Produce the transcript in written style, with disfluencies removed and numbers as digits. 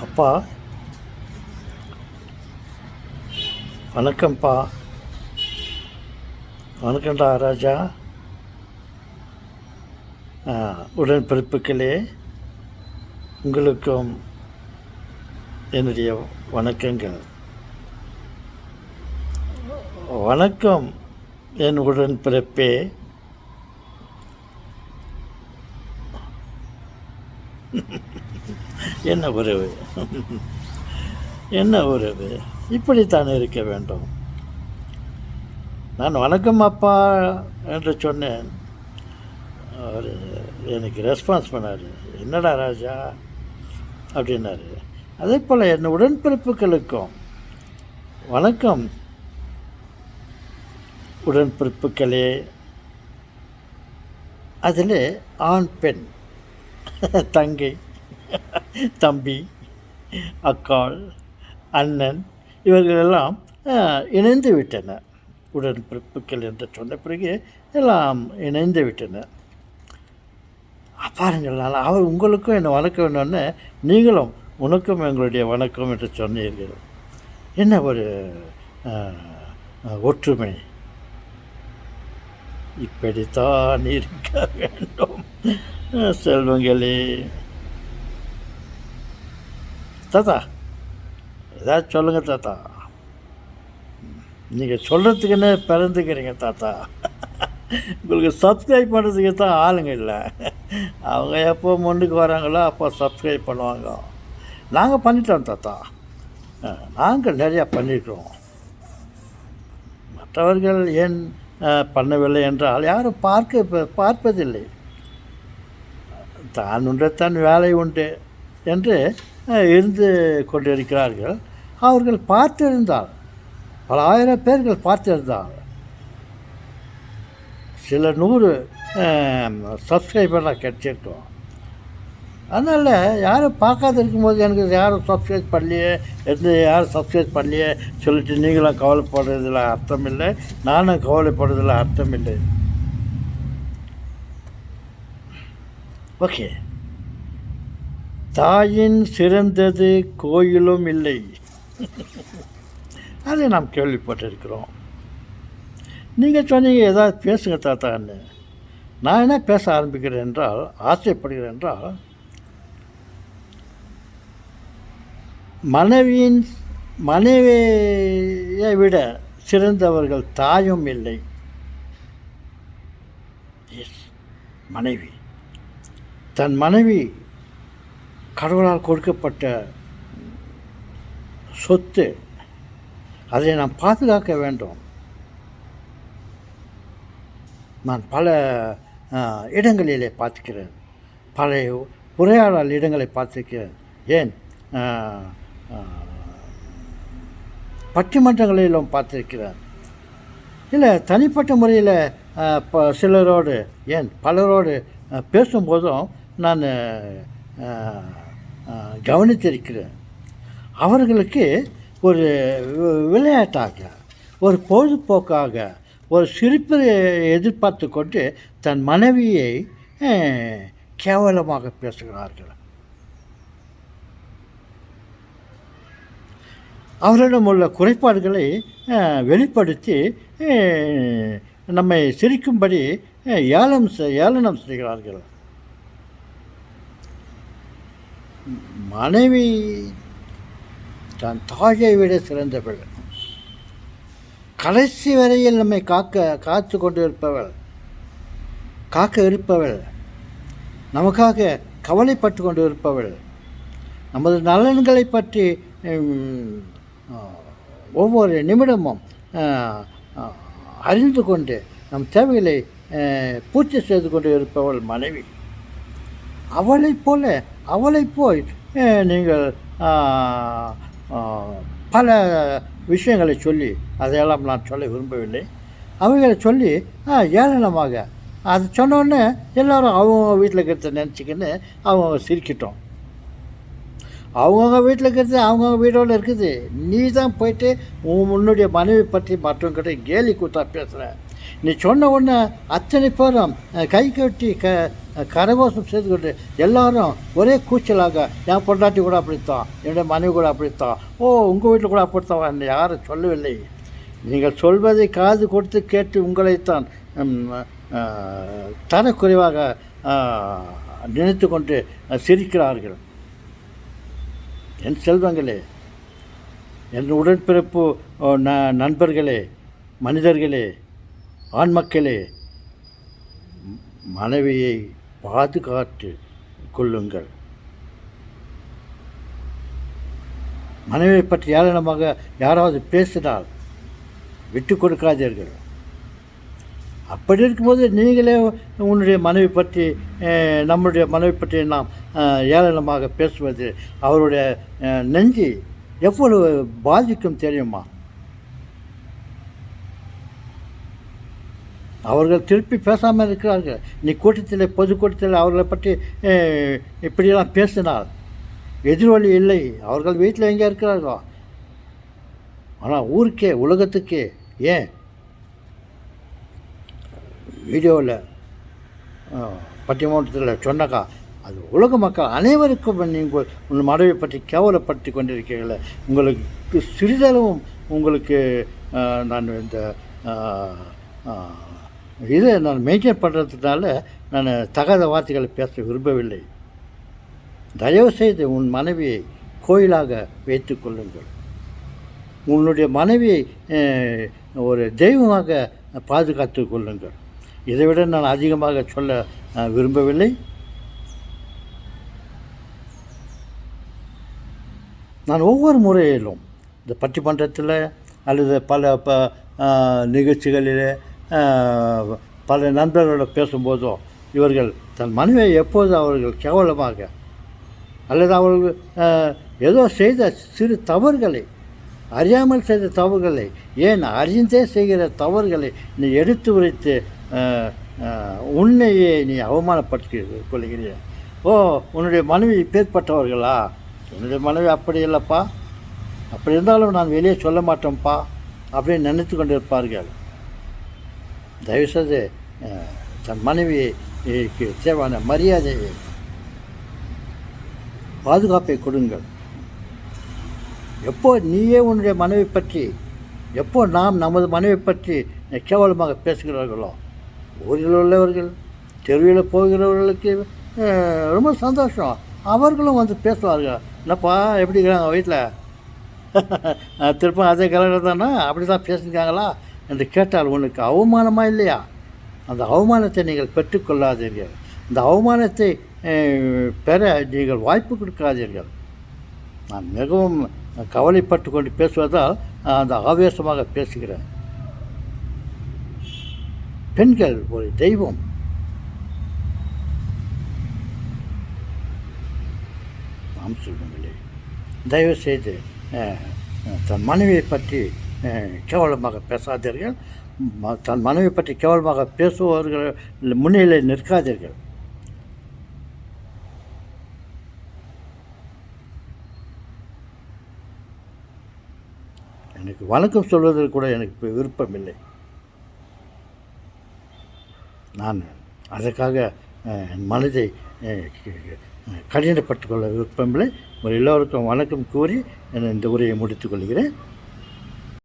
அப்பா, வணக்கம்ப்பா. வணக்கம்டா ராஜா. உடன்பிறப்புகளே, உங்களுக்கும் என்னுடைய வணக்கங்கள். வணக்கம் என் உடன்பிறப்பே. என்ன உறவு, என்ன உறவு, இப்படித்தான் இருக்க வேண்டும். நான் வணக்கம் அப்பா என்று சொன்னேன். அவர் எனக்கு ரெஸ்பான்ஸ் பண்ணார், என்னடா ராஜா அப்படின்னாரு. அதே போல் என் உடன்பிறப்புகளுக்கும் வணக்கம் உடன்பிறப்புகளே. அதில் ஆண் பெண், தங்கை, தம்பி, அக்காள், அண்ணன் இவர்களெல்லாம் இணைந்து விட்டனர். உடன்பிறப்புகள் என்று சொன்ன பிறகு எல்லாம் இணைந்து விட்டனர். பாருங்கள், நான் அவர் உங்களுக்கும் என்னை வணக்கம் வேணும்னு நீங்களும் உனக்கும் எங்களுடைய வணக்கம் என்று சொன்னீர்கள். என்ன ஒரு ஒற்றுமை! இப்படித்தான் இருக்க வேண்டும் செல்வங்களே. தாத்தா, ஏதாச்சும் சொல்லுங்கள் தாத்தா. நீங்கள் சொல்கிறதுக்குன்னு பிறந்துக்கிறீங்க தாத்தா. உங்களுக்கு சப்ஸ்கிரைப் பண்ணுறதுக்கு தான் ஆளுங்க இல்லை. அவங்க எப்போ முன்னுக்கு வராங்களோ அப்போ சப்ஸ்கிரைப் பண்ணுவாங்க. நாங்கள் பண்ணிட்டோம் தாத்தா, நாங்கள் நிறையா பண்ணியிருக்கிறோம். மற்றவர்கள் ஏன் பண்ணவில்லை என்றால் யாரும் பார்ப்பதில்லை. தான் உண்டு தன் வேலை உண்டு என்று இருந்து கொண்டிருக்கிறார்கள். அவர்கள் பார்த்திருந்தால், பல ஆயிரம் பேர்கள் பார்த்திருந்தால், சில 100 சப்ஸ்கிரைபர்லாம் கிடச்சிருக்கோம். அதனால் யாரும் பார்க்காத இருக்கும்போது எனக்கு யாரும் சப்ஸ்கிரைப் பண்ணலையே, யாரும் சப்ஸ்கிரைப் பண்ணலையே சொல்லிட்டு நீங்களும் கவலைப்படுறதில் அர்த்தம் இல்லை, நானும் கவலைப்படுறதில் அர்த்தம் இல்லை. ஓகே. தாயின் சிறந்தது கோயிலும் இல்லை, அதை நாம் கேள்விப்பட்டிருக்கிறோம். நீங்கள் சொன்னீங்க ஏதாவது பேசுங்க தாத்தான்னு. நான் என்ன பேச ஆரம்பிக்கிறேன் என்றால், ஆசைப்படுகிறேன் என்றால், மனைவியை விட சிறந்தவர்கள் தாயும் இல்லை. எஸ், மனைவி, தன் மனைவி கடவுளால் கொடுக்கப்பட்ட சொத்து, அதை நாம் பாதுகாக்க வேண்டும். நான் பல இடங்களிலே பார்த்துக்கிறேன், பல உரையாடல் இடங்களை பார்த்துக்கிறேன். ஏன் பட்டிமன்றங்களிலும் பார்த்திருக்கிறேன். இல்லை, தனிப்பட்ட முறையில் சிலரோடு, ஏன் பலரோடு பேசும்போதும் நான் கவனித்திருக்கிறேன். அவர்களுக்கு ஒரு விளையாட்டாக, ஒரு பொழுதுபோக்காக, ஒரு சிரிப்பை எதிர்பார்த்து கொண்டு தன் மனைவியை கேவலமாக பேசுகிறார்கள். அவரிடம் உள்ள குறைபாடுகளை வெளிப்படுத்தி நம்மை சிரிக்கும்படி ஏளனம் செய்கிறார்கள். மனைவி தன் தாயை விட சிறந்தவள், கடைசி வரையில் நம்மை காத்து கொண்டு இருப்பவள், நமக்காக கவலைப்பட்டு கொண்டு இருப்பவள், நமது நலன்களை பற்றி ஒவ்வொரு நிமிடமும் அறிந்து கொண்டு நம் தேவைகளை பூர்த்தி செய்து கொண்டு இருப்பவள் மனைவி. அவளை போய் நீங்கள் பல விஷயங்களை சொல்லி, அதையெல்லாம் நான் சொல்ல விரும்பவில்லை, அவைகளை சொல்லி ஏளனமாக அது சொன்னோடனே எல்லோரும் அவங்க வீட்டில் இருக்கிறத நினச்சிக்கின்னு அவங்க சிரிக்கிட்டோம். அவங்கவுங்க வீட்டில் இருக்கிறது அவங்கவுங்க வீடோடு இருக்குது. நீ தான் போயிட்டு உன்னுடைய மனைவி பற்றி மற்றவங்கிட்ட கேலி கூத்தா பேசுகிற. நீ சொன்ன உடனே அத்தனை பேரும் கை கட்டி கரகோஷம் செய்து கொண்டு எல்லாரும் ஒரே கூச்சலாக என் பொண்டாட்டி கூட அப்படித்தான், என்னுடைய மனைவி கூட அப்படித்தான், ஓ உங்கள் வீட்டில் கூட அப்படித்தான் என்னை யாரும் சொல்லவில்லை. நீங்கள் சொல்வதை காது கொடுத்து கேட்டு உங்களைத்தான் தரக்குறைவாக நினைத்து கொண்டு சிரிக்கிறார்கள். என் செல்வங்களே, என் உடன்பிறப்பு நண்பர்களே, மனிதர்களே, ஆண் மக்களே, மனைவியை பாதுகாத்து கொள்ளுங்கள். மனைவியை பற்றி ஏளனமாக யாராவது பேசினால் விட்டு கொடுக்காதீர்கள். அப்படி இருக்கும்போது நீங்களே உன்னுடைய மனைவி பற்றி நம்முடைய மனைவி பற்றி நாம் ஏளனமாக பேசுவது அவருடைய நெஞ்சு எவ்வளவு பாதிக்கும் தெரியுமா? அவர்கள் திருப்பி பேசாமல் இருக்கிறார்கள். நீ கூட்டத்தில் பொதுக்கூட்டத்தில் அவர்களை பற்றி இப்படியெல்லாம் பேசினால் எதிர்வழி இல்லை. அவர்கள் வீட்டில் எங்கே இருக்கிறார்களோ, ஆனால் ஊருக்கே உலகத்துக்கே ஏன் வீடியோவில் பட்டிமன்றத்தில் சொன்னாக்கா அது உலக மக்கள் அனைவருக்கும் நீங்கள் உங்கள் மனைவியை பற்றி கேவலப்படுத்தி கொண்டிருக்கிறீர்கள். உங்களுக்கு சிறிதளவும் உங்களுக்கு நான் இந்த இதை நான் மெயின்டைன் பண்ணுறதுனால நான் தகாத வார்த்தைகளை பேச விரும்பவில்லை. தயவுசெய்து உன் மனைவியை கோயிலாக வைத்து கொள்ளுங்கள். உன்னுடைய மனைவியை ஒரு தெய்வமாக பாதுகாத்து கொள்ளுங்கள். இதைவிட நான் அதிகமாக சொல்ல விரும்பவில்லை. நான் ஒவ்வொரு முறையிலும் இந்த பட்டிமன்றத்தில் அல்லது பல நிகழ்ச்சிகளில் பல நண்பர்களோடு பேசும்போதும் இவர்கள் தன் மனைவியை எப்போது அவர்கள் கேவலமாக அல்லது அவர்கள் ஏதோ செய்த சிறு தவறுகளை, அறியாமல் செய்த தவறுகளை, ஏன் அறிந்தே செய்கிற தவறுகளை நீ எடுத்து உரைத்து உன்னையே நீ அவமானப்படுத்தி கொள்கிறீ. ஓ உன்னுடைய மனைவி பேர்பட்டவர்களா? என்னுடைய மனைவி அப்படி இல்லைப்பா, அப்படி இருந்தாலும் நான் வெளியே சொல்ல மாட்டேன்ப்பா அப்படின்னு நினைத்து கொண்டிருப்பார்கள். தயவுசெய்து தன் மனைவிக்கு தேவையான மரியாதையை, பாதுகாப்பை கொடுங்கள். எப்போ நீயே உன்னுடைய மனைவி பற்றி, எப்போ நாம் நமது மனைவி பற்றி கேவலமாக பேசுகிறார்களோ, ஊரில் உள்ளவர்கள், தெருவில் போகிறவர்களுக்கு ரொம்ப சந்தோஷம். அவர்களும் வந்து பேசுவார்கள், என்னப்பா எப்படி இருக்கிறாங்க வீட்டில், திரும்ப அதே கலர் தானே, அப்படி தான் பேசியிருக்காங்களா என்று கேட்டால் உனக்கு அவமானமாக இல்லையா? அந்த அவமானத்தை நீங்கள் பெற்றுக்கொள்ளாதீர்கள். அந்த அவமானத்தை பெற நீங்கள் வாய்ப்பு கொடுக்காதீர்கள். நான் மிகவும் கவலைப்பட்டு கொண்டு பேசுவதால் அந்த ஆவேசமாக பேசுகிறேன். பெண்கள் ஒரு தெய்வம். நாம் சொல்லுங்களே, தயவுசெய்து தன் மனைவியை பற்றி கேவலமாக பேசாதீர்கள். தன் மனைவி பற்றி கேவலமாக பேசுபவர்கள் முன்னிலை நிற்காதீர்கள். எனக்கு வணக்கம் சொல்வதற்கு கூட எனக்கு விருப்பமில்லை. நான் அதற்காக என் மனதை கடினப்பட்டுக் கொள்ள விருப்பமில்லை. எல்லோருக்கும் வணக்கம் கூறி இந்த உரையை முடித்துக் கொள்கிறேன்.